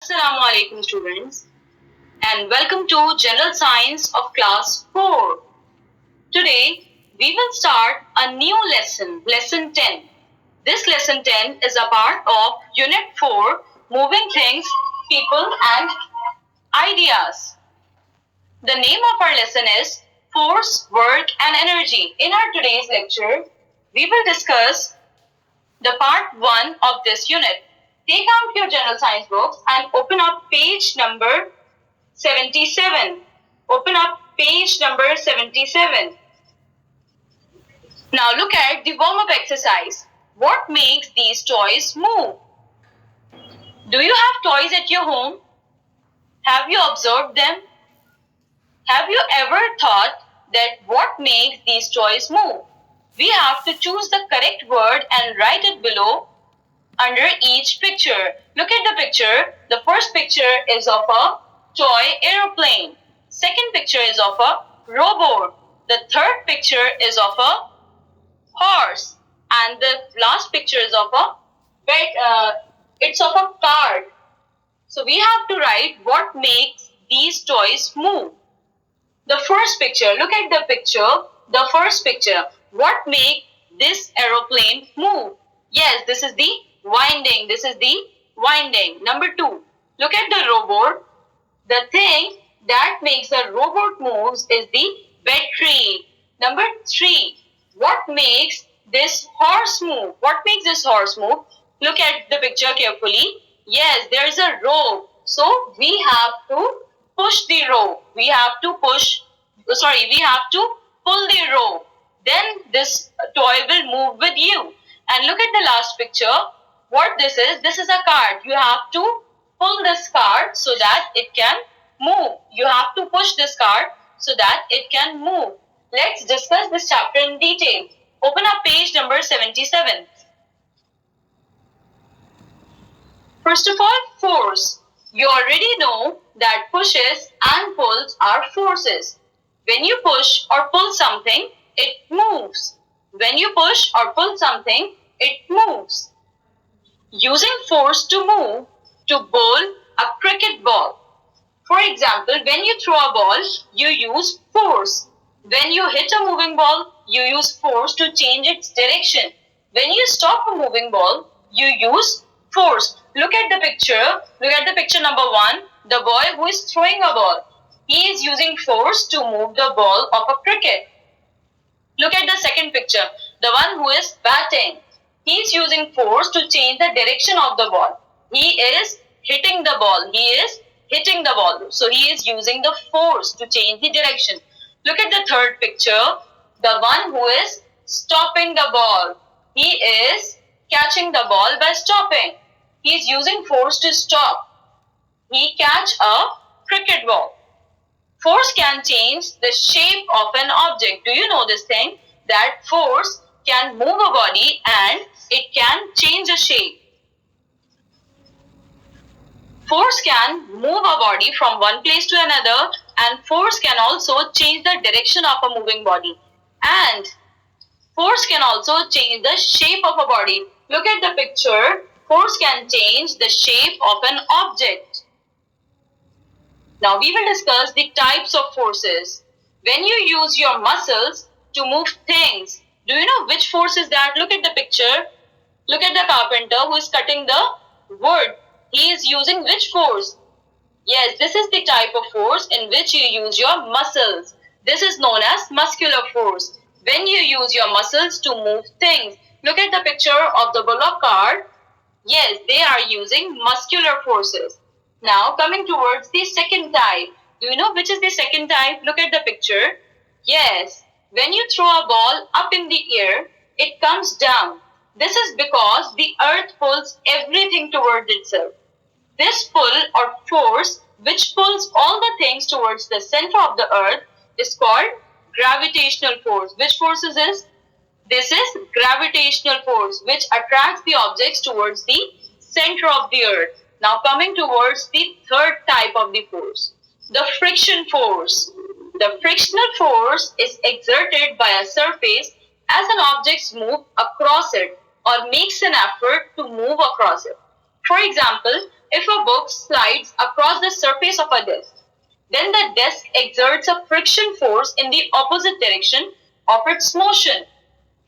Assalamu alaikum students, and welcome to General Science of Class 4. Today we will start a new lesson, Lesson 10. This Lesson 10 is a part of Unit 4, Moving Things, People and Ideas. The name of our lesson is Force, Work and Energy. In our today's lecture, we will discuss the part 1 of this unit. Take out your general science books and open up page number 77. Open up page number 77. Now look at the warm-up exercise. What makes these toys move? Do you have toys at your home? Have you observed them? Have you ever thought that what makes these toys move? We have to choose the correct word and write it below under each picture. Look at the picture. The first picture is of a toy aeroplane. Second picture is of a robot. The third picture is of a horse. And the last picture is of a it's of a card. So we have to write what makes these toys move. The first picture, look at the picture. The first picture. What makes this aeroplane move? Yes, this is the winding. This is the winding. Number 2. Look at the robot. The thing that makes the robot moves is the battery. Number 3. What makes this horse move? What makes this horse move? Look at the picture carefully. Yes, there is a rope. So we have to push the rope. We have to pull the rope. Then this toy will move with you. And look at the last picture. What this is a card. You have to pull this card so that it can move. You have to push this card so that it can move. Let's discuss this chapter in detail. Open up page number 77. First of all, force. You already know that pushes and pulls are forces. When you push or pull something, it moves. When you push or pull something, it moves. Using force to move, to bowl a cricket ball. For example, when you throw a ball, you use force. When you hit a moving ball, you use force to change its direction. When you stop a moving ball, you use force. Look at the picture. Look at the picture number 1. The boy who is throwing a ball. He is using force to move the ball of a cricket. Look at the second picture. The one who is batting. He is using force to change the direction of the ball. He is hitting the ball. He is hitting the ball. So he is using the force to change the direction. Look at the third picture. The one who is stopping the ball. He is catching the ball by stopping. He is using force to stop. He catch a cricket ball. Force can change the shape of an object. Do you know this thing? That force can move a body and it can change a shape. Force can move a body from one place to another, and force can also change the direction of a moving body. And force can also change the shape of a body. Look at the picture. Force can change the shape of an object. Now we will discuss the types of forces. When you use your muscles to move things, do you know which force is that? Look at the picture. Look at the carpenter who is cutting the wood. He is using which force? Yes, this is the type of force in which you use your muscles. This is known as muscular force. When you use your muscles to move things. Look at the picture of the bullock cart. Yes, they are using muscular forces. Now coming towards the second type. Do you know which is the second type? Look at the picture. Yes, when you throw a ball up in the air, it comes down. This is because the earth pulls everything towards itself. This pull or force which pulls all the things towards the center of the earth is called gravitational force. Which force is this? This is gravitational force which attracts the objects towards the center of the earth. Now coming towards the third type of the force, the friction force. The frictional force is exerted by a surface as an object moves across it or makes an effort to move across it. For example, if a book slides across the surface of a desk, then the desk exerts a friction force in the opposite direction of its motion.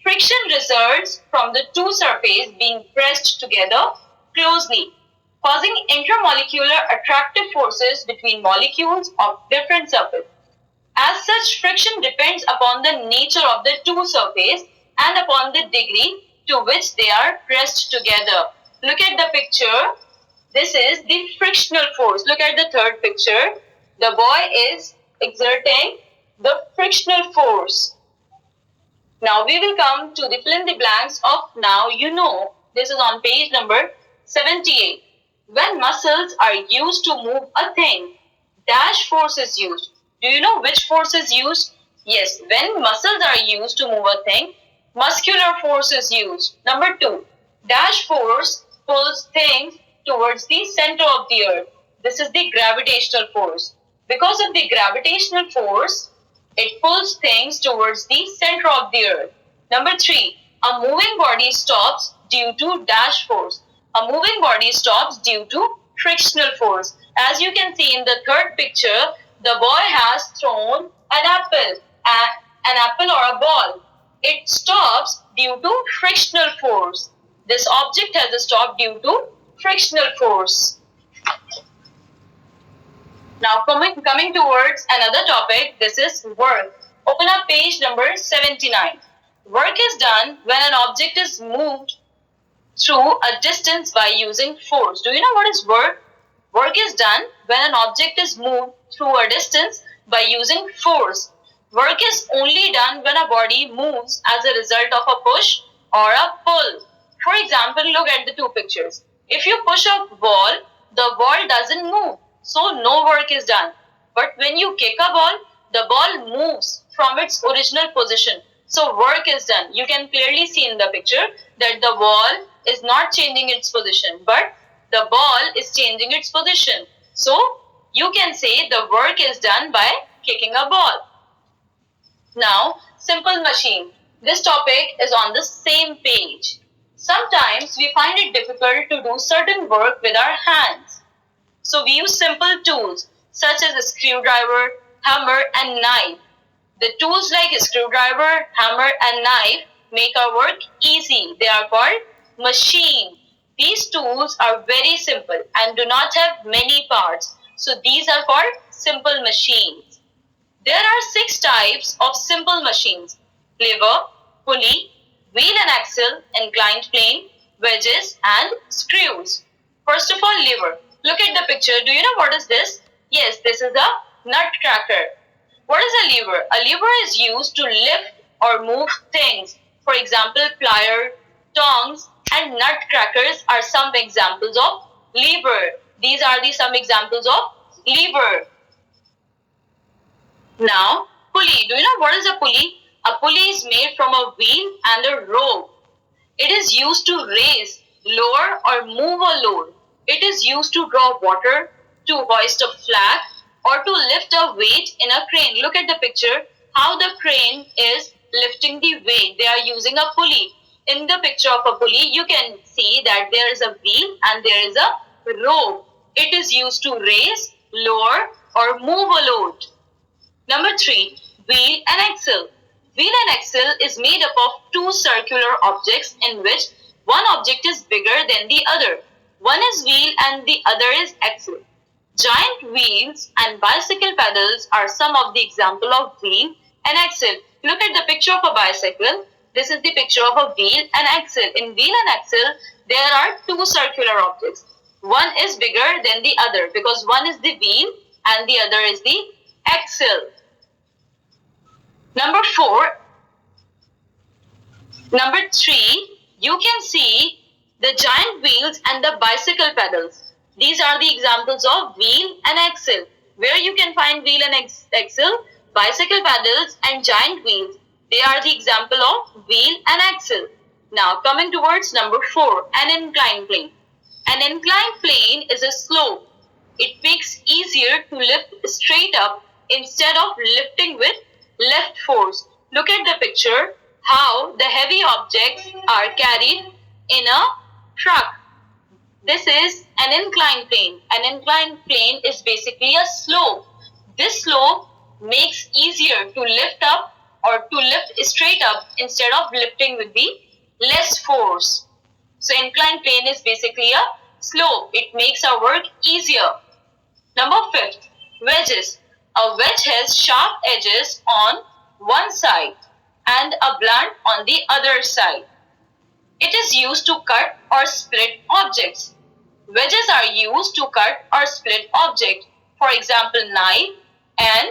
Friction results from the two surfaces being pressed together closely, causing intermolecular attractive forces between molecules of different surfaces. As such, friction depends upon the nature of the two surfaces and upon the degree to which they are pressed together. Look at the picture. This is the frictional force. Look at the third picture. The boy is exerting the frictional force. Now we will come to the fill in the blanks of now you know. This is on page number 78. When muscles are used to move a thing, dash force is used. Do you know which force is used? Yes, when muscles are used to move a thing, muscular force is used. Number 2, dash force pulls things towards the center of the earth. This is the gravitational force. Because of the gravitational force, it pulls things towards the center of the earth. Number 3, a moving body stops due to dash force. A moving body stops due to frictional force. As you can see in the third picture, the boy has thrown an apple or a ball. It stops due to frictional force. This object has stopped due to frictional force. Now coming towards another topic, this is work. Open up page number 79. Work is done when an object is moved through a distance by using force. Do you know what is work? Work is done when an object is moved through a distance by using force. Work is only done when a body moves as a result of a push or a pull. For example, look at the two pictures. If you push a ball, the ball doesn't move, so no work is done. But when you kick a ball, the ball moves from its original position. So work is done. You can clearly see in the picture that the ball is not changing its position, but the ball is changing its position. So you can say the work is done by kicking a ball. Now, simple machine. This topic is on the same page. Sometimes we find it difficult to do certain work with our hands. So we use simple tools such as a screwdriver, hammer and knife. The tools like a screwdriver, hammer and knife make our work easy. They are called machine. These tools are very simple and do not have many parts. So these are called simple machines. There are 6 types of simple machines: lever, pulley, wheel and axle, inclined plane, wedges and screws. First of all, lever. Look at the picture. Do you know what is this? Yes, this is a nutcracker. What is a lever? A lever is used to lift or move things. For example, plier, tongs and nutcrackers are some examples of lever. These are some examples of lever. Now, pulley. Do you know what is a pulley? A pulley is made from a wheel and a rope. It is used to raise, lower or move a load. It is used to draw water, to hoist a flag or to lift a weight in a crane. Look at the picture, how the crane is lifting the weight. They are using a pulley. In the picture of a pulley, you can see that there is a wheel and there is a rope. It is used to raise, lower or move a load. Number 3, wheel and axle. Wheel and axle is made up of 2 circular objects in which one object is bigger than the other. One is wheel and the other is axle. Giant wheels and bicycle pedals are some of the example of wheel and axle. Look at the picture of a bicycle. This is the picture of a wheel and axle. In wheel and axle, there are 2 circular objects. One is bigger than the other because one is the wheel and the other is the axle. Number 3, you can see the giant wheels and the bicycle pedals. These are the examples of wheel and axle. Where you can find wheel and axle, bicycle pedals and giant wheels. They are the example of wheel and axle. Now coming towards number 4, an inclined plane. An inclined plane is a slope. It makes easier to lift straight up instead of lifting with left force. Look at the picture, how the heavy objects are carried in a truck. This is an inclined plane. An inclined plane is basically a slope. This slope makes easier to lift up or to lift straight up instead of lifting with the less force. So inclined plane is basically a slope. It makes our work easier. Number 5, wedges. A wedge has sharp edges on one side and a blunt on the other side. It is used to cut or split objects. Wedges are used to cut or split objects. For example, knife and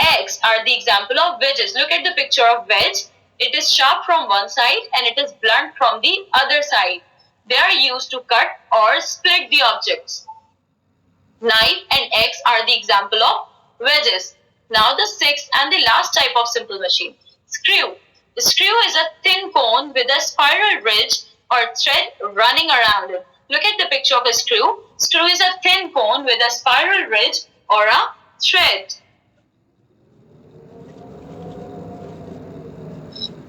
axe are the example of wedges. Look at the picture of wedge. It is sharp from one side and it is blunt from the other side. They are used to cut or split the objects. Knife and axe are the example of wedges. Now the sixth and the last type of simple machine, screw. The screw is a thin cone with a spiral ridge or thread running around it. Look at the picture of a screw. Screw is a thin cone with a spiral ridge or a thread.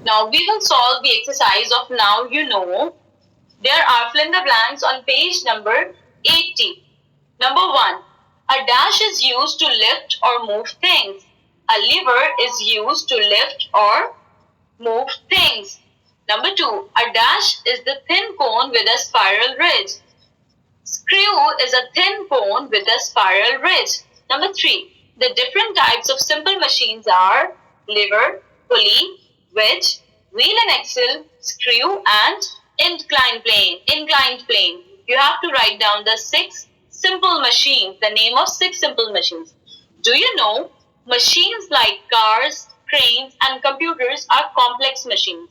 Now we will solve the exercise of now you know. There are fill in the blanks on page number 80. Number 1. A dash is used to lift or move things. A lever is used to lift or move things. Number 2. A dash is the thin cone with a spiral ridge. Screw is a thin cone with a spiral ridge. Number 3. The different types of simple machines are lever, pulley, wedge, wheel and axle, screw and inclined plane. Inclined plane. You have to write down the 6 simple machines, the name of 6 simple machines. Do you know machines like cars, trains and computers are complex machines.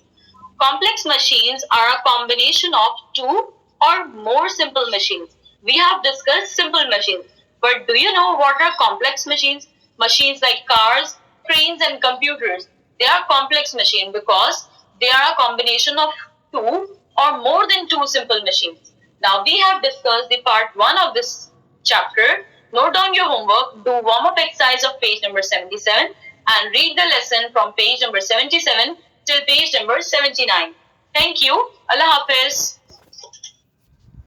Complex machines are a combination of 2 or more simple machines. We have discussed simple machines, but do you know what are complex machines? Machines like cars, trains and computers. They are complex machines because they are a combination of 2 or more than 2 simple machines. Now we have discussed the part 1 of this chapter. Note down your homework, do warm-up exercise of page number 77 and read the lesson from page number 77 till page number 79. Thank you. Allah Hafiz.